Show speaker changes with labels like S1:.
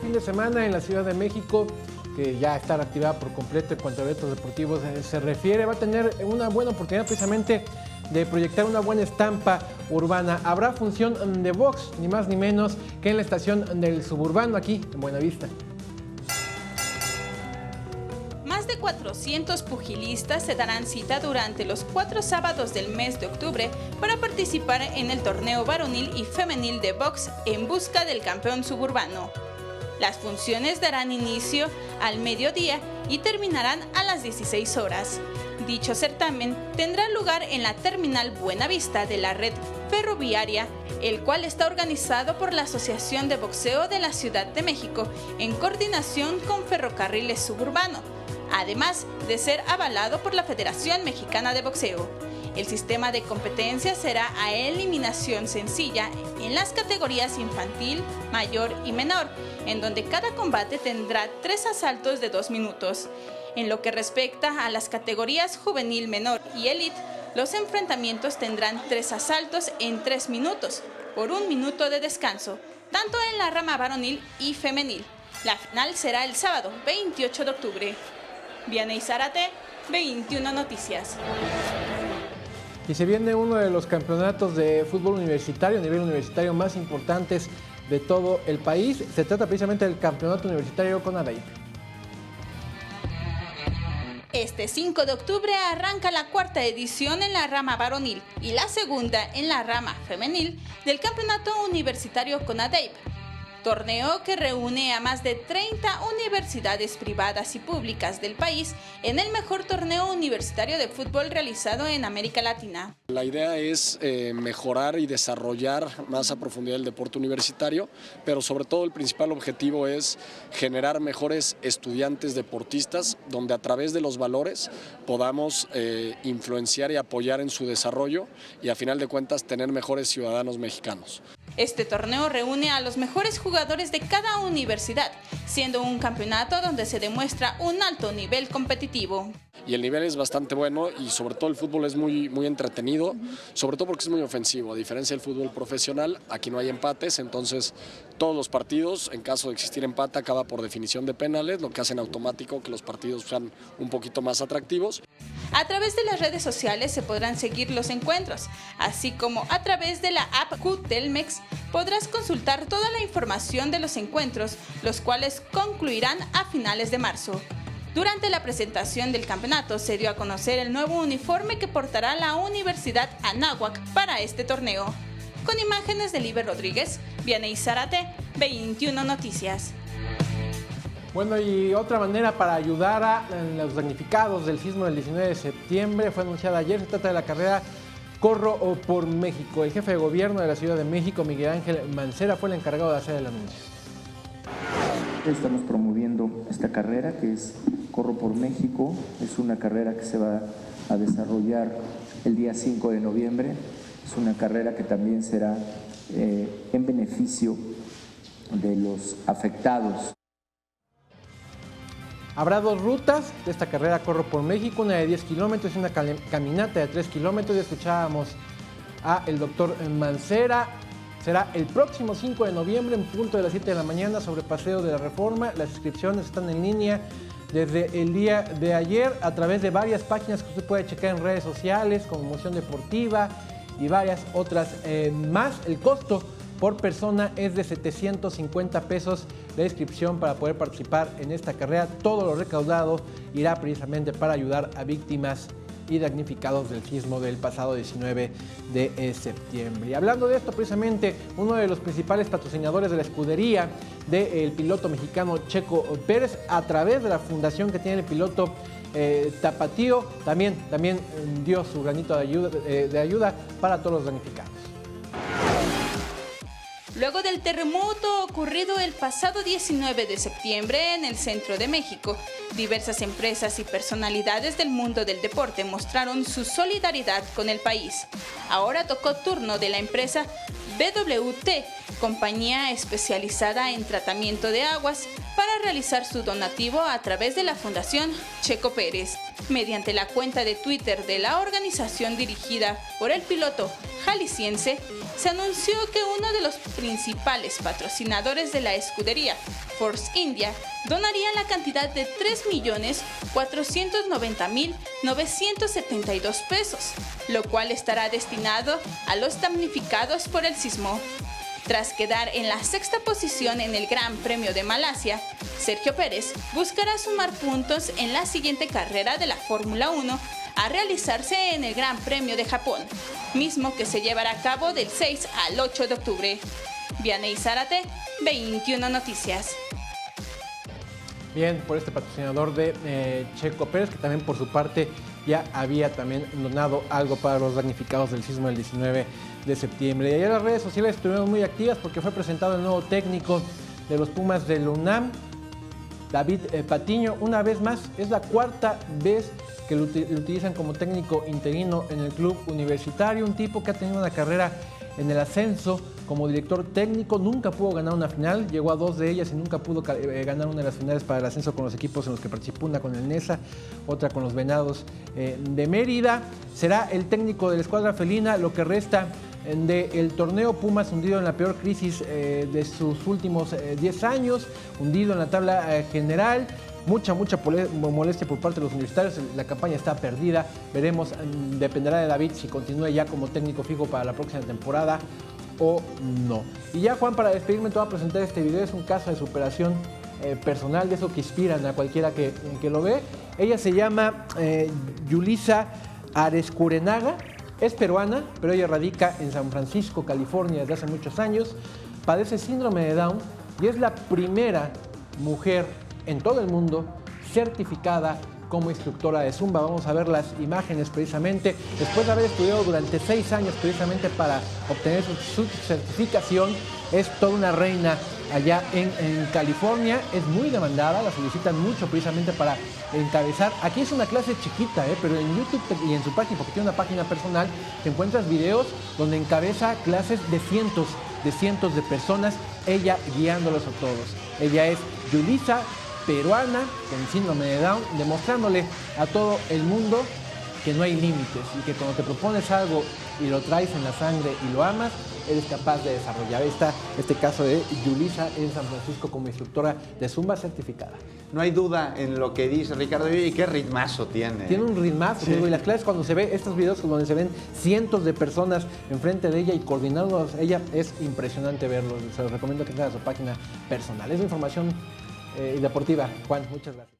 S1: fin de semana en la Ciudad de México, que ya está reactivada por completo en cuanto a eventos deportivos se refiere, va a tener una buena oportunidad precisamente de proyectar una buena estampa urbana. Habrá función de box, ni más ni menos que en la estación del Suburbano, aquí en Buenavista.
S2: Más de 400 pugilistas se darán cita durante los 4 sábados del mes de octubre para participar en el torneo varonil y femenil de box en busca del campeón suburbano. Las funciones darán inicio al mediodía y terminarán a las 16 horas. Dicho certamen tendrá lugar en la terminal Buenavista de la red ferroviaria, el cual está organizado por la Asociación de Boxeo de la Ciudad de México en coordinación con Ferrocarriles Suburbano, además de ser avalado por la Federación Mexicana de Boxeo. El sistema de competencia será a eliminación sencilla en las categorías infantil, mayor y menor, en donde cada combate tendrá 3 asaltos de 2 minutos. En lo que respecta a las categorías juvenil, menor y elite, los enfrentamientos tendrán 3 asaltos en 3 minutos, por 1 minuto de descanso, tanto en la rama varonil y femenil. La final será el sábado 28 de octubre. Vianey Zárate, 21 Noticias.
S1: Y se viene uno de los campeonatos de fútbol universitario, a nivel universitario más importantes de todo el país. Se trata precisamente del campeonato universitario CONADEIP.
S2: Este 5 de octubre arranca la 4ª edición en la rama varonil y la 2ª en la rama femenil del campeonato universitario CONADEIP. Torneo que reúne a más de 30 universidades privadas y públicas del país en el mejor torneo universitario de fútbol realizado en América Latina.
S3: La idea es mejorar y desarrollar más a profundidad el deporte universitario, pero sobre todo el principal objetivo es generar mejores estudiantes deportistas, donde a través de los valores podamos influenciar y apoyar en su desarrollo y a final de cuentas tener mejores ciudadanos mexicanos.
S2: Este torneo reúne a los mejores jugadores de cada universidad, siendo un campeonato donde se demuestra un alto nivel competitivo.
S3: Y el nivel es bastante bueno y sobre todo el fútbol es muy entretenido, sobre todo porque es muy ofensivo. A diferencia del fútbol profesional, aquí no hay empates, entonces todos los partidos, en caso de existir empate, acaba por definición de penales, lo que hace en automático que los partidos sean un poquito más atractivos.
S2: A través de las redes sociales se podrán seguir los encuentros, así como a través de la app Q-Telmex podrás consultar toda la información de los encuentros, los cuales concluirán a finales de marzo. Durante la presentación del campeonato se dio a conocer el nuevo uniforme que portará la Universidad Anáhuac para este torneo. Con imágenes de Liber Rodríguez, Vianey Zárate, 21 Noticias.
S1: Bueno, y otra manera para ayudar a los damnificados del sismo del 19 de septiembre fue anunciada ayer. Se trata de la carrera Corro por México. El jefe de gobierno de la Ciudad de México, Miguel Ángel Mancera, fue el encargado de hacer el anuncio.
S4: Estamos promoviendo esta carrera que es Corro por México. Es una carrera que se va a desarrollar el día 5 de noviembre. Es una carrera que también será en beneficio de los afectados.
S1: Habrá 2 rutas de esta carrera Corro por México, una de 10 kilómetros y una caminata de 3 kilómetros. Ya escuchábamos al doctor Mancera. Será el próximo 5 de noviembre en punto de las 7 de la mañana sobre Paseo de la Reforma. Las inscripciones están en línea desde el día de ayer a través de varias páginas que usted puede checar en redes sociales como Moción Deportiva y varias otras más. El costo por persona es de 750 pesos la inscripción para poder participar en esta carrera. Todo lo recaudado irá precisamente para ayudar a víctimas y damnificados del sismo del pasado 19 de septiembre. Y hablando de esto, precisamente uno de los principales patrocinadores de la escudería del piloto mexicano Checo Pérez, a través de la fundación que tiene el piloto Tapatío, también dio su granito de ayuda para todos los damnificados.
S2: Luego del terremoto ocurrido el pasado 19 de septiembre en el centro de México, diversas empresas y personalidades del mundo del deporte mostraron su solidaridad con el país. Ahora tocó turno de la empresa BWT, compañía especializada en tratamiento de aguas, para realizar su donativo a través de la Fundación Checo Pérez. Mediante la cuenta de Twitter de la organización dirigida por el piloto jalisciense, se anunció que uno de los principales patrocinadores de la escudería, Force India, donarían la cantidad de 3.490.972 pesos, lo cual estará destinado a los damnificados por el sismo. Tras quedar en la sexta posición en el Gran Premio de Malasia, Sergio Pérez buscará sumar puntos en la siguiente carrera de la Fórmula 1 a realizarse en el Gran Premio de Japón, mismo que se llevará a cabo del 6 al 8 de octubre. Vianey Zárate, 21 Noticias.
S1: Bien, por este patrocinador de Checo Pérez, que también por su parte ya había también donado algo para los damnificados del sismo del 19 de septiembre. Y ayer las redes sociales estuvieron muy activas porque fue presentado el nuevo técnico de los Pumas del UNAM, David Patiño. Una vez más, es la cuarta vez que lo utilizan como técnico interino en el club universitario, un tipo que ha tenido una carrera en el ascenso como director técnico, nunca pudo ganar una final, llegó a 2 de ellas y nunca pudo ganar una de las finales para el ascenso con los equipos en los que participó, una con el Nesa, otra con los Venados de Mérida. Será el técnico de la escuadra felina lo que resta del torneo. Pumas hundido en la peor crisis de sus últimos 10 años, hundido en la tabla general. Mucha molestia por parte de los universitarios, la campaña está perdida, veremos, dependerá de David si continúe ya como técnico fijo para la próxima temporada o no. Y ya, Juan, para despedirme te voy a presentar este video, es un caso de superación personal, de eso que inspiran a cualquiera que lo ve. Ella se llama Yulisa Arescurenaga, es peruana, pero ella radica en San Francisco, California desde hace muchos años, padece síndrome de Down y es la primera mujer en todo el mundo certificada como instructora de Zumba. Vamos a ver las imágenes precisamente. Después de haber estudiado durante 6 años precisamente para obtener su certificación, es toda una reina allá en California. Es muy demandada, la solicitan mucho precisamente para encabezar. Aquí es una clase chiquita, pero en YouTube y en su página, porque tiene una página personal, te encuentras videos donde encabeza clases de cientos de personas, ella guiándolos a todos. Ella es Yulisa, peruana, con síndrome de Down, demostrándole a todo el mundo que no hay límites y que cuando te propones algo y lo traes en la sangre y lo amas, eres capaz de desarrollar. Este caso de Yulisa en San Francisco como instructora de Zumba certificada.
S5: No hay duda en lo que dice Ricardo, y qué ritmazo tiene.
S1: Tiene un ritmazo, sí. Y las clases, cuando se ve estos videos donde se ven cientos de personas enfrente de ella y coordinándolos, ella es impresionante verlo. Se los recomiendo que sea a su página personal. Es información deportiva. Juan, muchas gracias.